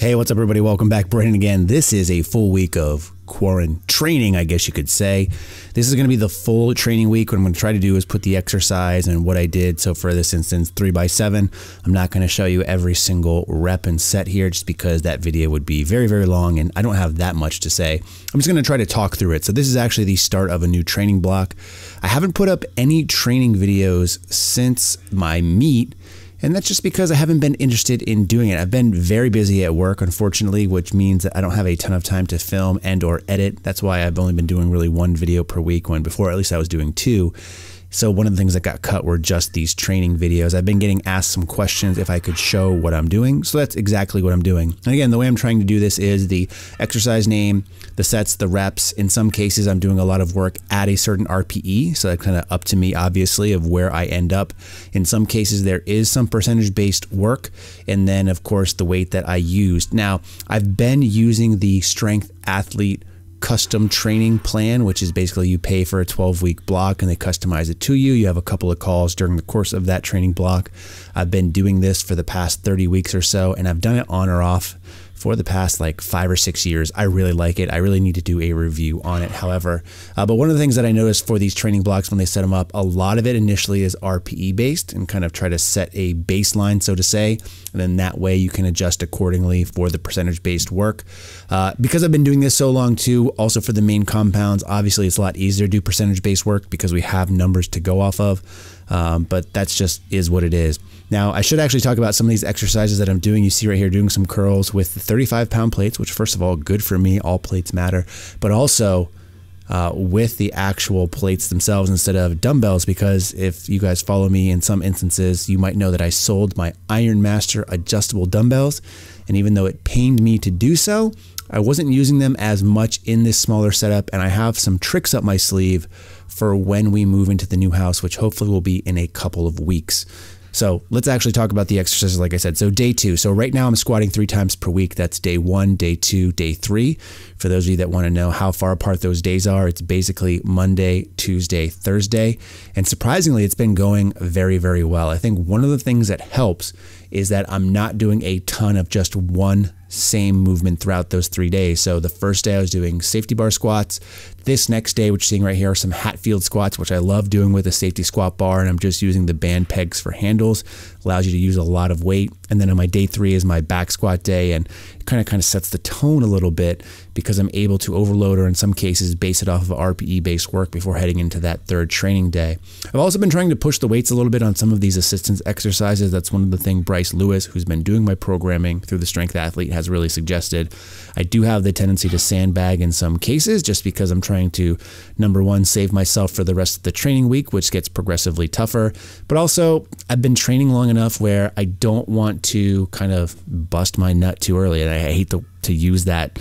Hey, what's up everybody? Welcome back. Brandon again. This is a full week of quarantine training, I guess you could say. This is going to be the full training week. What I'm going to try to do is put the exercise and what I did. So for this instance, 3x7, I'm not going to show you every single rep and set here just because that video would be very, very long and I don't have that much to say. I'm just going to try to talk through it. So this is actually the start of a new training block. I haven't put up any training videos since my meet. And that's just because I haven't been interested in doing it. I've been very busy at work, unfortunately, which means that I don't have a ton of time to film and or edit. That's why I've only been doing really one video per week, when before at least I was doing two. So one of the things that got cut were just these training videos. I've been getting asked some questions if I could show what I'm doing. So that's exactly what I'm doing. And again, the way I'm trying to do this is the exercise name, the sets, the reps. In some cases, I'm doing a lot of work at a certain RPE. So that's kind of up to me, obviously, of where I end up. In some cases, there is some percentage-based work. And then, of course, the weight that I used. Now, I've been using the Strength Athlete custom training plan, which is basically you pay for a 12-week block and they customize it to you. You have a couple of calls during the course of that training block. I've been doing this for the past 30 weeks or so, and I've done it on or off for the past like 5 or 6 years. I really like it. I really need to do a review on it, however. But one of the things that I noticed for these training blocks when they set them up, a lot of it initially is RPE based and kind of try to set a baseline, so to say. And then that way you can adjust accordingly for the percentage based work. Because I've been doing this so long too, also for the main compounds, obviously it's a lot easier to do percentage based work because we have numbers to go off of. But that's just is what it is. Now, I should actually talk about some of these exercises that I'm doing. You see right here, doing some curls with the 35-pound plates, which first of all, good for me. All plates matter, but also with the actual plates themselves instead of dumbbells, because if you guys follow me in some instances, you might know that I sold my Iron Master adjustable dumbbells. And even though it pained me to do so, I wasn't using them as much in this smaller setup. And I have some tricks up my sleeve for when we move into the new house, which hopefully will be in a couple of weeks. So let's actually talk about the exercises, like I said. So day 2. So right now I'm squatting 3 times per week. That's day 1, day 2, day 3. For those of you that want to know how far apart those days are, it's basically Monday, Tuesday, Thursday. And surprisingly, it's been going very, very well. I think one of the things that helps is that I'm not doing a ton of just one same movement throughout those 3 days. So the first day I was doing safety bar squats. This next day, which you're seeing right here, are some HATFIELD squats, which I love doing with a safety squat bar, and I'm just using the band pegs for handles. Allows you to use a lot of weight. And then on my day 3 is my back squat day, and it kind of sets the tone a little bit because I'm able to overload, or in some cases base it off of RPE based work before heading into that 3rd training day. I've also been trying to push the weights a little bit on some of these assistance exercises. That's one of the things Bryce Lewis, who's been doing my programming through the Strength Athlete, has really suggested. I do have the tendency to sandbag in some cases just because I'm trying to, number one, save myself for the rest of the training week, which gets progressively tougher. But also, I've been training long enough where I don't want to kind of bust my nut too early. And I hate to use that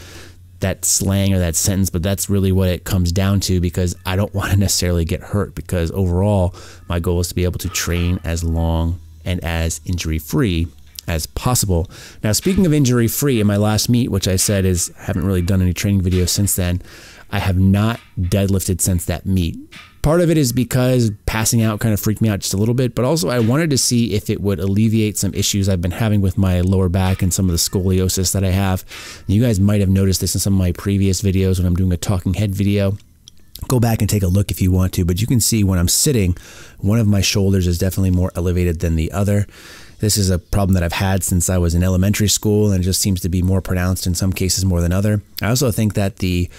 slang or that sentence, but that's really what it comes down to, because I don't want to necessarily get hurt, because overall my goal is to be able to train as long and as injury-free as possible. Now, speaking of injury-free, in my last meet, which I said is haven't really done any training videos since then, I have not deadlifted since that meet. Part of it is because passing out kind of freaked me out just a little bit, but also I wanted to see if it would alleviate some issues I've been having with my lower back and some of the scoliosis that I have. You guys might have noticed this in some of my previous videos when I'm doing a talking head video. Go back and take a look if you want to, but you can see when I'm sitting, one of my shoulders is definitely more elevated than the other. This is a problem that I've had since I was in elementary school, and it just seems to be more pronounced in some cases more than other. I also think that the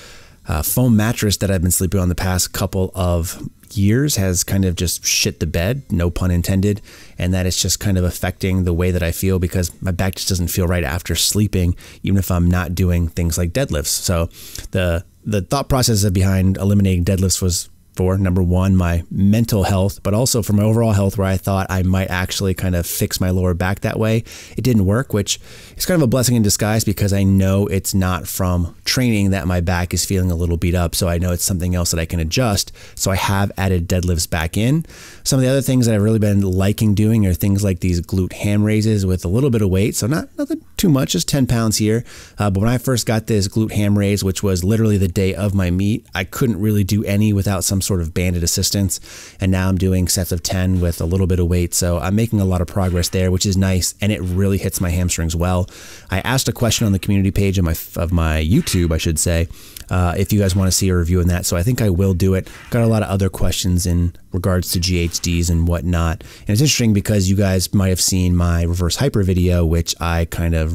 foam mattress that I've been sleeping on the past couple of years has kind of just shit the bed, no pun intended, and that it's just kind of affecting the way that I feel, because my back just doesn't feel right after sleeping, even if I'm not doing things like deadlifts. So the thought process behind eliminating deadlifts was for, number one, my mental health, but also for my overall health, where I thought I might actually kind of fix my lower back that way. It didn't work, which is kind of a blessing in disguise, because I know it's not from training that my back is feeling a little beat up. So I know it's something else that I can adjust. So I have added deadlifts back in. Some of the other things that I've really been liking doing are things like these glute ham raises with a little bit of weight. So nothing too much, just 10 pounds here. But when I first got this glute ham raise, which was literally the day of my meet, I couldn't really do any without some sort of banded assistance. And now I'm doing sets of 10 with a little bit of weight. So I'm making a lot of progress there, which is nice. And it really hits my hamstrings well. I asked a question on the community page of my YouTube, I should say, if you guys want to see a review on that. So I think I will do it. Got a lot of other questions in regards to GHDs and whatnot. And it's interesting because you guys might have seen my reverse hyper video, which I kind of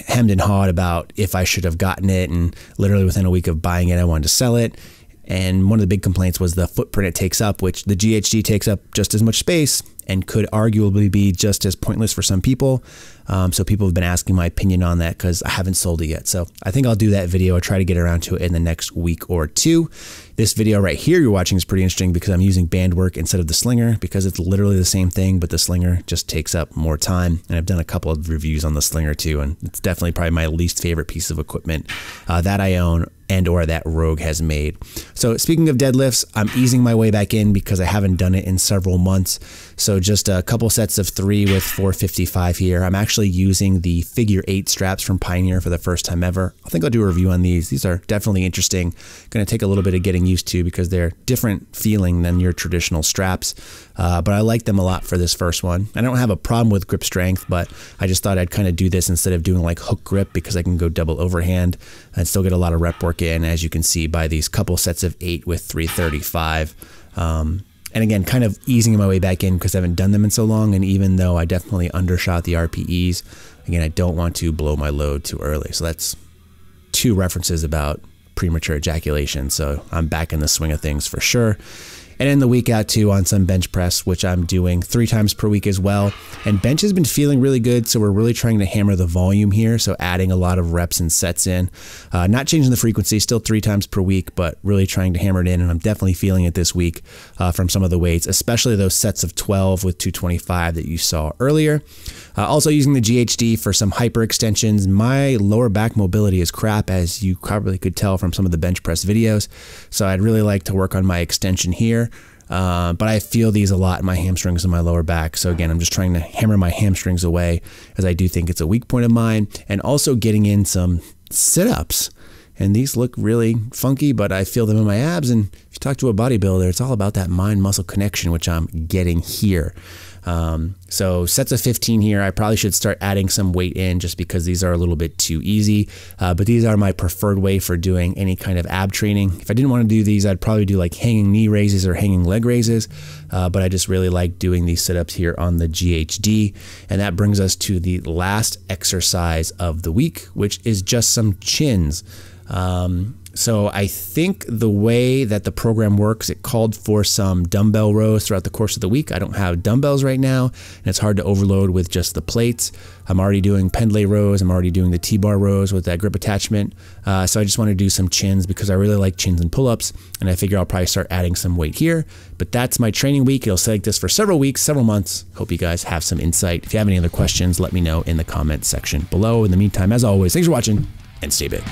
hemmed and hawed about if I should have gotten it. And literally within a week of buying it, I wanted to sell it. And one of the big complaints was the footprint it takes up, which the GHD takes up just as much space and could arguably be just as pointless for some people. So people have been asking my opinion on that because I haven't sold it yet. So I think I'll do that video. I'll try to get around to it in the next week or two. This video right here you're watching is pretty interesting because I'm using band work instead of the slinger because it's literally the same thing, but the slinger just takes up more time. And I've done a couple of reviews on the slinger too, and it's definitely probably my least favorite piece of equipment that I own and or that Rogue has made. So speaking of deadlifts, I'm easing my way back in because I haven't done it in several months. So just a couple sets of 3 with 455 here. I'm actually using the figure 8 straps from Pioneer for the first time ever. I think I'll do a review on these. These are definitely interesting. Going to take a little bit of getting used to because they're different feeling than your traditional straps. But I like them a lot for this first one. I don't have a problem with grip strength, but I just thought I'd kind of do this instead of doing like hook grip because I can go double overhand and still get a lot of rep work in, as you can see by these couple sets of 8 with 335. And again, kind of easing my way back in because I haven't done them in so long. And even though I definitely undershot the RPEs, again, I don't want to blow my load too early. So that's 2 references about premature ejaculation. So I'm back in the swing of things for sure. And in the week out too on some bench press, which I'm doing 3 times per week as well. And bench has been feeling really good. So we're really trying to hammer the volume here. So adding a lot of reps and sets in, not changing the frequency, still 3 times per week, but really trying to hammer it in. And I'm definitely feeling it this week from some of the weights, especially those sets of 12 with 225 that you saw earlier. Also using the GHD for some hyper extensions. My lower back mobility is crap, as you probably could tell from some of the bench press videos. So I'd really like to work on my extension here. But I feel these a lot in my hamstrings and my lower back. So again, I'm just trying to hammer my hamstrings away as I do think it's a weak point of mine, and also getting in some sit-ups. And these look really funky, but I feel them in my abs. And if you talk to a bodybuilder, it's all about that mind-muscle connection, which I'm getting here. So sets of 15 here. I probably should start adding some weight in just because these are a little bit too easy. But these are my preferred way for doing any kind of ab training. If I didn't want to do these, I'd probably do like hanging knee raises or hanging leg raises. But I just really like doing these sit-ups here on the GHD. And that brings us to the last exercise of the week, which is just some chins. So I think the way that the program works, it called for some dumbbell rows throughout the course of the week. I don't have dumbbells right now, and it's hard to overload with just the plates. I'm already doing pendlay rows. I'm already doing the T-bar rows with that grip attachment. So I just want to do some chins because I really like chins and pull-ups, and I figure I'll probably start adding some weight here. But that's my training week. It'll stay like this for several weeks, several months. Hope you guys have some insight. If you have any other questions, let me know in the comments section below. In the meantime, as always, thanks for watching, and stay big.